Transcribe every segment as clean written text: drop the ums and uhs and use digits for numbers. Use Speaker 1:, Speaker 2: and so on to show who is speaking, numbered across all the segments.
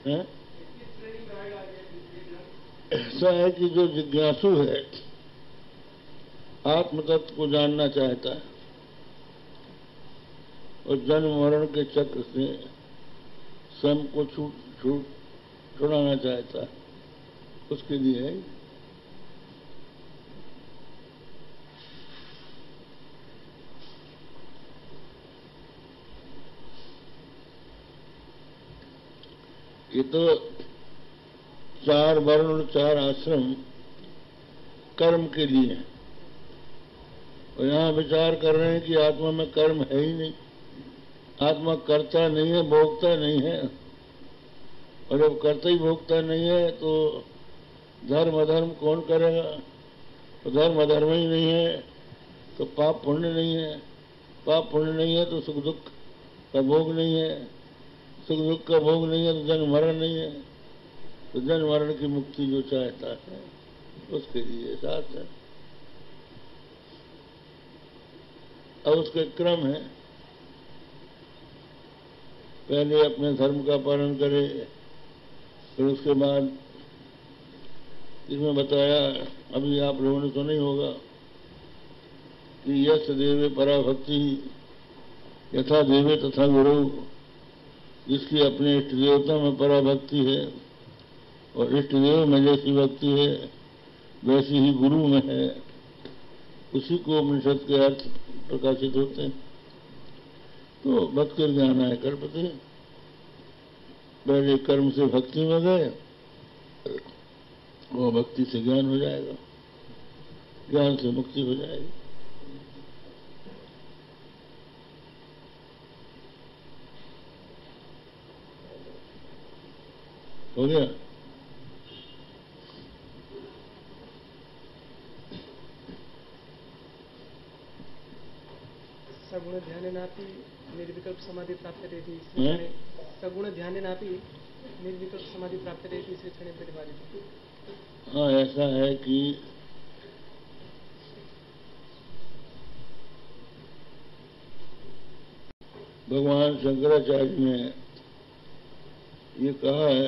Speaker 1: है? ऐसा है कि जो जिज्ञासु है, आत्म तत्व को जानना चाहता है और जन्म मरण के चक्र से स्वयं को छुड़ाना चाहता है, उसके लिए है। ये तो 4 वर्ण और 4 आश्रम कर्म के लिए है, और यहाँ विचार कर रहे हैं कि आत्मा में कर्म है ही नहीं, आत्मा करता नहीं है, भोगता नहीं है। और जब करता ही भोगता नहीं है तो धर्म अधर्म कौन करेगा? तो धर्म अधर्म ही नहीं है तो पाप पुण्य नहीं है, पाप पुण्य नहीं है तो सुख दुख का भोग नहीं है, सुख दुख का भोग नहीं है तो जन्म मरण नहीं है। तो जन्म मरण की मुक्ति जो चाहता है उसके लिए साथ है। अब उसके क्रम है, पहले अपने धर्म का पालन करे, फिर उसके बाद इसमें बताया, अभी आप लोगों ने तो नहीं होगा, कि यश देवे पराभक्ति यथा देवे तथा गुरु, जिसकी अपने इष्ट देवता में पराभक्ति है और इष्ट देव में जैसी भक्ति है वैसी ही गुरु में है, उसी को उपनिषद के अर्थ प्रकाशित होते हैं। तो भक्ति ज्ञान आय कल्पते, पहले कर्म से भक्ति में गए, वो भक्ति से ज्ञान हो जाएगा, ज्ञान से मुक्ति हो जाएगी। हो गया?
Speaker 2: सगुण ध्यानेनापि निर्विकल्प समाधि प्राप्त रहती, सगुण ध्यानेनापि निर्विकल्प समाधि प्राप्त रहती से क्षण प्रतिपादित।
Speaker 1: हाँ, ऐसा है कि भगवान शंकराचार्य ने ये कहा है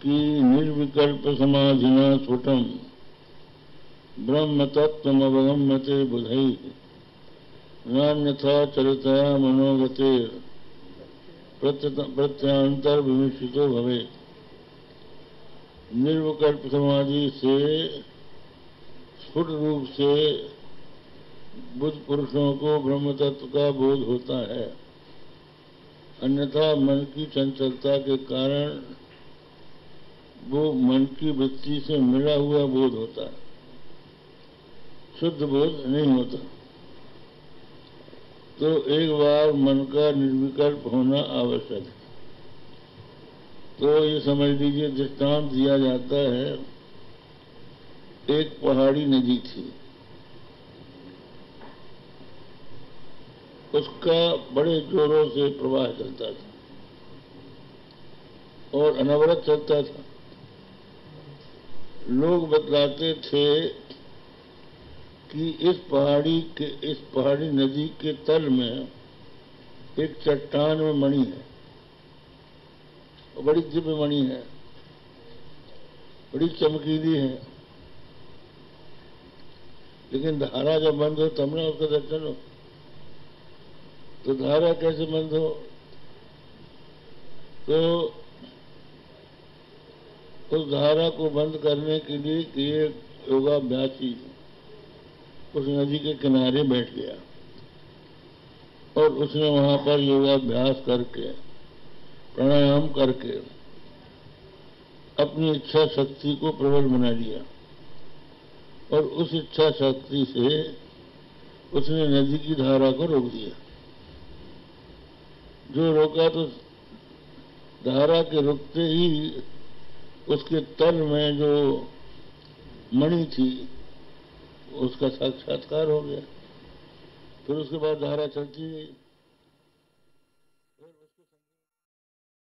Speaker 1: कि निर्विकल्प समाधिना स्फुटम ब्रह्म तत्त्वम अवगम्यते बुधै नान्यथा चरितया मनोगते प्रत्यांतर विमिश्रितो भवेत्। निर्विकल्प समाधि से स्फुट रूप से बुद्ध पुरुषों को ब्रह्म तत्व का बोध होता है, अन्यथा मन की चंचलता के कारण वो मन की वृत्ति से मिला हुआ बोध होता है, शुद्ध बोध नहीं होता। तो एक बार मन का निर्विकल्प होना आवश्यक है। तो ये समझ लीजिए, दृष्टांत दिया जाता है, एक पहाड़ी नदी थी, उसका बड़े जोरों से प्रवाह चलता था और अनवरत चलता था। लोग बतलाते थे कि इस पहाड़ी नदी के तल में एक चट्टान में मणि है, बड़ी दिव्य मणि है, बड़ी चमकीली है, लेकिन धारा जब बंद हो तब ना उसका दर्शन हो। तो धारा कैसे बंद हो? तो उस धारा को बंद करने के लिए किए योगाभ्यासी उस नदी के किनारे बैठ गया और उसने वहां पर योगाभ्यास करके, प्राणायाम करके अपनी इच्छा शक्ति को प्रबल बना लिया और उस इच्छा शक्ति से उसने नदी की धारा को रोक दिया। जो रोका तो धारा के रुकते ही उसके तल में जो मणि थी उसका साक्षात्कार हो गया। फिर उसके बाद धारा चलती गई।